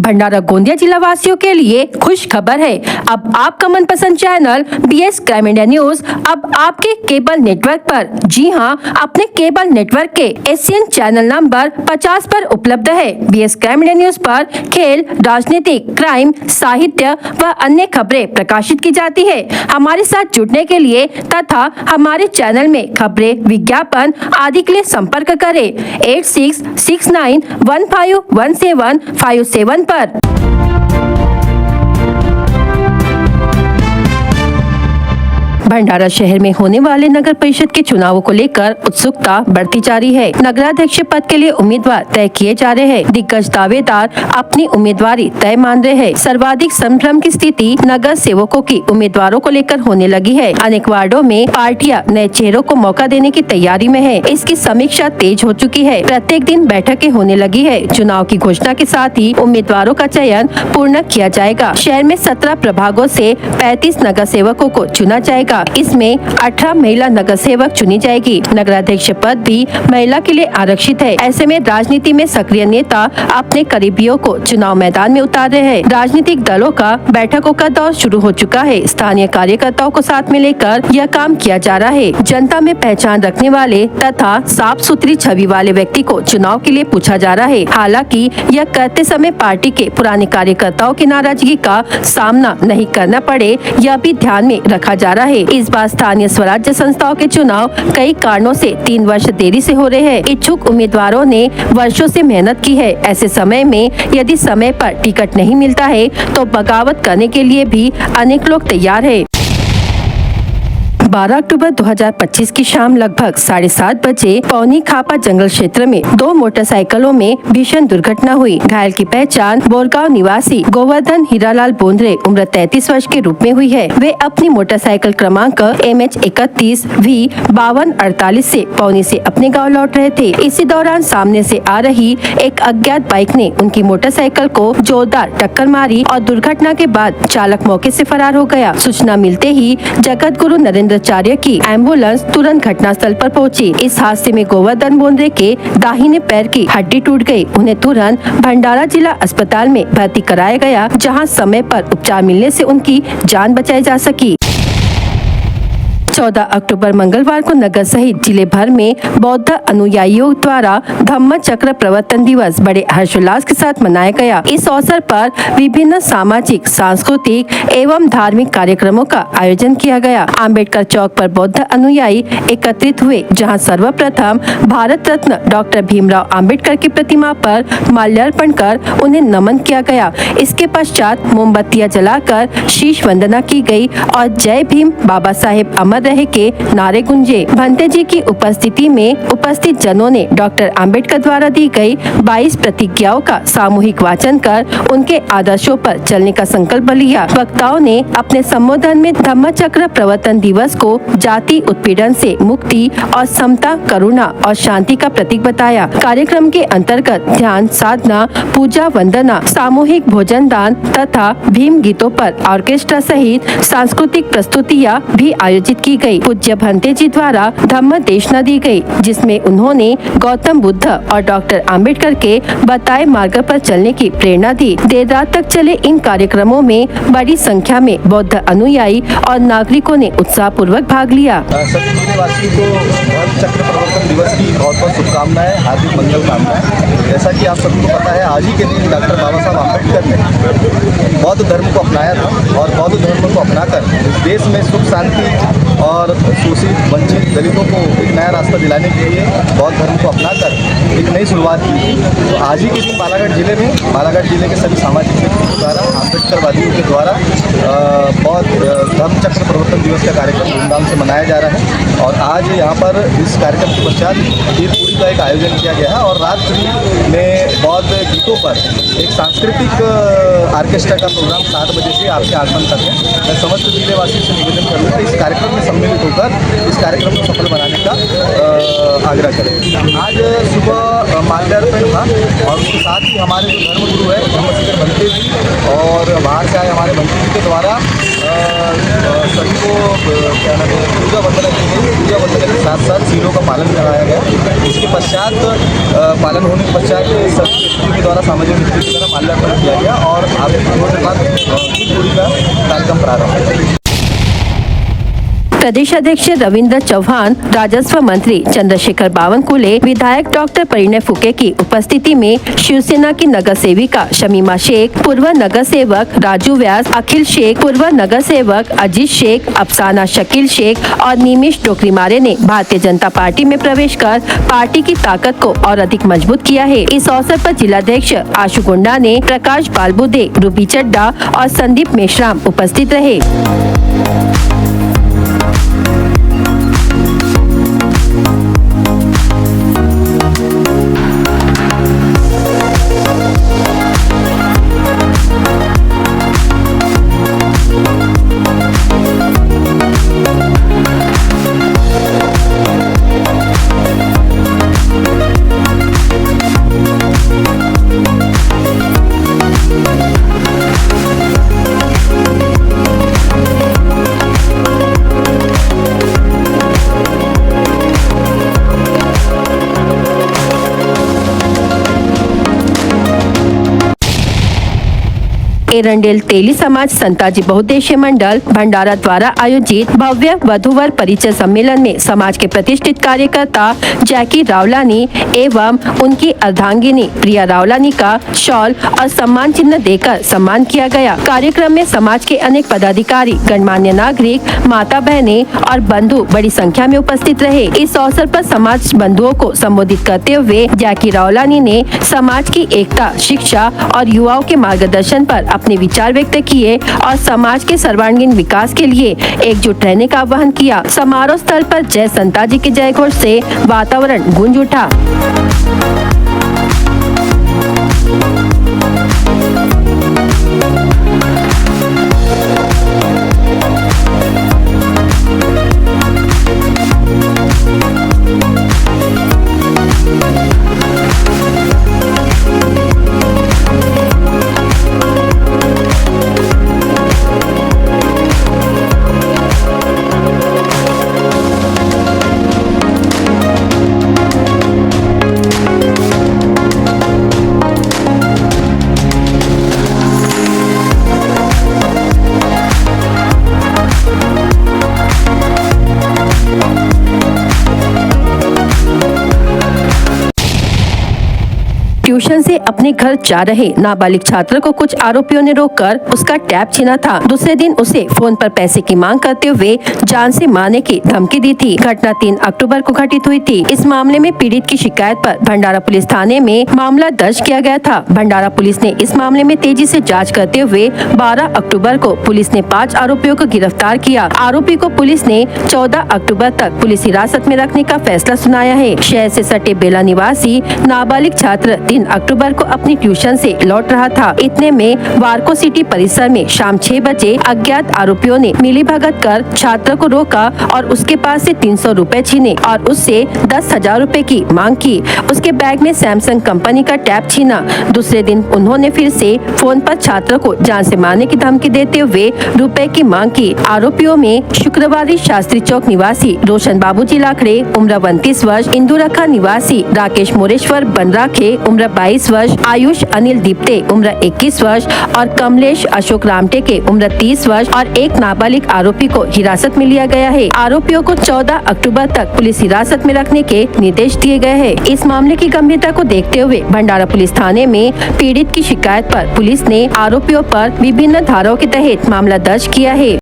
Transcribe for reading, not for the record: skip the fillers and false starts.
भंडारा गोंदिया जिला वासियों के लिए खुश खबर है। अब आपका मनपसंद channel BS crime India news अब आपके केबल नेटवर्क पर, जी हां, अपने केबल नेटवर्क के एशियन चैनल नंबर 50 पर उपलब्ध है। BS क्राइम इंडिया न्यूज पर खेल, राजनीतिक, क्राइम, साहित्य व अन्य खबरें प्रकाशित की जाती है। हमारे साथ जुड़ने के लिए तथा हमारे चैनल में खबरें, विज्ञापन आदि के लिए संपर्क करें 8669151757 पर। भंडारा शहर में होने वाले नगर परिषद के चुनावों को लेकर उत्सुकता बढ़ती जा रही है। नगराध्यक्ष पद के लिए उम्मीदवार तय किए जा रहे हैं। दिग्गज दावेदार अपनी उम्मीदवारी तय मान रहे हैं। सर्वाधिक संभ्रम की स्थिति नगर सेवकों की उम्मीदवारों को लेकर होने लगी है। अनेक वार्डों में पार्टियां नए चेहरों को मौका देने की तैयारी में है। इसकी समीक्षा तेज हो चुकी है। प्रत्येक दिन बैठकें होने लगी है। चुनाव की घोषणा के साथ ही उम्मीदवारों का चयन पूर्ण किया जाएगा। शहर में 17 प्रभागों से 35 नगर सेवकों को चुना जाएगा। इसमें 18 महिला नगर सेवक चुनी जाएगी। नगराध्यक्ष पद भी महिला के लिए आरक्षित है। ऐसे में राजनीति में सक्रिय नेता अपने करीबियों को चुनाव मैदान में उतार रहे हैं। राजनीतिक दलों का बैठकों का दौर शुरू हो चुका है। स्थानीय कार्यकर्ताओं को साथ में लेकर यह काम किया जा रहा है। जनता में पहचान रखने वाले तथा साफ सुथरी छवि वाले व्यक्ति को चुनाव के लिए पूछा जा रहा है। हालांकि यह करते समय पार्टी के पुराने कार्यकर्ताओं की नाराजगी का सामना नहीं करना पड़े, यह भी ध्यान में रखा जा रहा है। इस बार स्थानीय स्वराज्य संस्थाओं के चुनाव कई कारणों से 3 वर्ष देरी से हो रहे हैं। इच्छुक उम्मीदवारों ने वर्षों से मेहनत की है। ऐसे समय में यदि समय पर टिकट नहीं मिलता है तो बगावत करने के लिए भी अनेक लोग तैयार है। 12 अक्टूबर 2025 की शाम लगभग 7:30 बजे पौनी खापा जंगल क्षेत्र में 2 मोटरसाइकिलों में भीषण दुर्घटना हुई। घायल की पहचान बोरगांव निवासी गोवर्धन हीरालाल बोंद्रे उम्र 33 वर्ष के रूप में हुई है। वे अपनी मोटरसाइकिल क्रमांक MH31V5248 से पौनी से अपने गाँव लौट रहे थे। इसी दौरान सामने से आ रही एक अज्ञात बाइक ने उनकी मोटरसाइकिल को जोरदार टक्कर मारी और दुर्घटना के बाद चालक मौके से फरार हो गया। सूचना मिलते ही जगत गुरु नरेंद्र आचार्य की एम्बुलेंस तुरंत घटनास्थल पर पहुंची। इस हादसे में गोवर्धन बोंद्रे के दाहिने पैर की हड्डी टूट गई। उन्हें तुरंत भंडारा जिला अस्पताल में भर्ती कराया गया, जहां समय पर उपचार मिलने से उनकी जान बचाई जा सकी। 14 अक्टूबर मंगलवार को नगर सहित जिले भर में बौद्ध अनुयायियों द्वारा धम्म चक्र प्रवर्तन दिवस बड़े हर्षोल्लास के साथ मनाया गया। इस अवसर पर विभिन्न सामाजिक, सांस्कृतिक एवं धार्मिक कार्यक्रमों का आयोजन किया गया। अम्बेडकर चौक पर बौद्ध अनुयायी एकत्रित हुए, जहां सर्वप्रथम भारत रत्न डॉक्टर भीमराव अम्बेडकर की प्रतिमा पर माल्यार्पण कर उन्हें नमन किया गया। इसके पश्चात मोमबत्तियां जलाकर शीश वंदना की गई और जय भीम, बाबा साहेब अमर रहे के नारे गूंजे। भंते जी की उपस्थिति में उपस्थित जनों ने डॉक्टर अंबेडकर द्वारा दी गई 22 प्रतिज्ञाओं का सामूहिक वाचन कर उनके आदर्शों पर चलने का संकल्प लिया। वक्ताओं ने अपने संबोधन में धम्म चक्र प्रवर्तन दिवस को जाति उत्पीड़न से मुक्ति और समता, करुणा और शांति का प्रतीक बताया। कार्यक्रम के अंतर्गत ध्यान, साधना, पूजा, वंदना, सामूहिक भोजन दान तथा भीम गीतों पर ऑर्केस्ट्रा सहित सांस्कृतिक प्रस्तुतियाँ भी आयोजित की गई। पूज्य भंते जी द्वारा धम्म देशना दी गई, जिसमें उन्होंने गौतम बुद्ध और डॉक्टर अंबेडकर के बताए मार्ग पर चलने की प्रेरणा दी। देर रात तक चले इन कार्यक्रमों में बड़ी संख्या में बौद्ध अनुयायी और नागरिकों ने उत्साह पूर्वक भाग लिया। सभी जिलेवासियों को धम्म चक्र प्रवर्तन दिवस की बहुत बहुत शुभकामनाएं, हार्दिक मंगल कामनाएं। जैसा कि आप सबको पता है, आज ही के दिन डॉक्टर बाबा साहब अम्बेडकर ने बौद्ध धर्म को अपनाया था और बौद्ध धर्म को अपनाकर देश में सुख, शांति और शोषित, वंचित दलितों को एक नया रास्ता दिलाने के लिए बौद्ध धर्म को अपनाकर एक नई शुरुआत की। तो आज ही के दिन बालाघाट जिले के सभी सामाजिक व्यक्तियों द्वारा, अम्बेडकरवादियों के द्वारा बौद्ध धम्म चक्र प्रवर्तन दिवस का कार्यक्रम धूमधाम से मनाया जा रहा है। और आज यहाँ पर इस कार्यक्रम के पश्चात खीर पूरी का एक आयोजन किया गया है और रात्रि में बौद्ध गीतों पर एक सांस्कृतिक ऑर्केस्ट्रा का प्रोग्राम 7 बजे से आपके आगमन तक है। मैं समस्त जिलेवासियों से निवेदन करूँगा इस कार्यक्रम में सम्मिलित होकर इस कार्यक्रम को सफल बनाने का आग्रह करें। आज सुबह माल्यार्पण था और उसके साथ ही हमारे जो धर्मगुरु है धर्मशेखर भंते जी और बाहर से आए हमारे भंते जी के द्वारा सभी को क्या नाम है पूजा वंदना की गई। पूजा वंदना के साथ साथ सीलों का पालन कराया गया। उसके पश्चात पालन होने के पश्चात सभी व्यक्तियों के द्वारा सामाजिक नीति की तरह माल्यार्पण किया गया और आरती होने के बाद पूरी का कार्यक्रम प्रारंभ हुआ। प्रदेश अध्यक्ष रविंद्र चौहान, राजस्व मंत्री चंद्रशेखर बावनकुले, विधायक डॉक्टर परिणय फुके की उपस्थिति में शिवसेना की नगर सेविका शमीमा शेख, पूर्व नगर सेवक राजू व्यास, अखिल शेख, पूर्व नगर सेवक अजीत शेख, अफसाना शकील शेख और निमिष डोकरीमारे ने भारतीय जनता पार्टी में प्रवेश कर पार्टी की ताकत को और अधिक मजबूत किया है। इस अवसर पर जिलाध्यक्ष आशु गुंडा ने, प्रकाश बालबुदे, रूबी चड्डा और संदीप मेश्राम उपस्थित रहे। एरंडेल तेली समाज संताजी बहुउद्देशीय मंडल भंडारा द्वारा आयोजित भव्य वधूवर परिचय सम्मेलन में समाज के प्रतिष्ठित कार्यकर्ता जैकी रावलानी एवं उनकी अर्धांगिनी प्रिया रावलानी का शॉल और सम्मान चिन्ह देकर सम्मान किया गया। कार्यक्रम में समाज के अनेक पदाधिकारी, गणमान्य नागरिक, माता बहनें और बंधु बड़ी संख्या में उपस्थित रहे। इस अवसर पर समाज बंधुओं को संबोधित करते हुए जैकी रावलानी ने समाज की एकता, शिक्षा और युवाओं के मार्गदर्शन पर अपने विचार व्यक्त किए और समाज के सर्वांगीण विकास के लिए एकजुट रहने का आह्वान किया। समारोह स्थल पर जय संताजी के जय घोष से वातावरण गूंज उठा। ट्यूशन से अपने घर जा रहे नाबालिग छात्र को कुछ आरोपियों ने रोककर उसका टैब छीना था। दूसरे दिन उसे फोन पर पैसे की मांग करते हुए जान से मारने की धमकी दी थी। घटना 3 अक्टूबर को घटित हुई थी। इस मामले में पीड़ित की शिकायत पर भंडारा पुलिस थाने में मामला दर्ज किया गया था। भंडारा पुलिस ने इस मामले में तेजी से जाँच करते हुए 12 अक्टूबर को पुलिस ने 5 आरोपियों को गिरफ्तार किया। आरोपी को पुलिस ने 14 अक्टूबर तक पुलिस हिरासत में रखने का फैसला सुनाया है। शहर से सटे बेला निवासी नाबालिग छात्र 3 अक्टूबर को अपनी ट्यूशन से लौट रहा था। इतने में वार्को सिटी परिसर में शाम 6 बजे अज्ञात आरोपियों ने मिलीभगत कर छात्र को रोका और उसके पास से 300 रुपए छीने और उससे 10,000 रुपए की मांग की। उसके बैग में सैमसंग कंपनी का टैब छीना। दूसरे दिन उन्होंने फिर से फोन पर छात्र को जान से मारने की धमकी देते हुए रुपए की मांग की। आरोपियों में शुक्रवारी शास्त्री चौक निवासी रोशन बाबूजी लाखड़े उम्र 29 वर्ष, इंदुरखा निवासी राकेश मोरेश्वर बनराखे उम्र 22 वर्ष, आयुष अनिल दीप्ते उम्र 21 वर्ष और कमलेश अशोक रामटेके उम्र 30 वर्ष और एक नाबालिग आरोपी को हिरासत में लिया गया है। आरोपियों को 14 अक्टूबर तक पुलिस हिरासत में रखने के निर्देश दिए गए हैं। इस मामले की गंभीरता को देखते हुए भंडारा पुलिस थाने में पीड़ित की शिकायत पर पुलिस ने आरोपियों पर विभिन्न धाराओं के तहत मामला दर्ज किया है।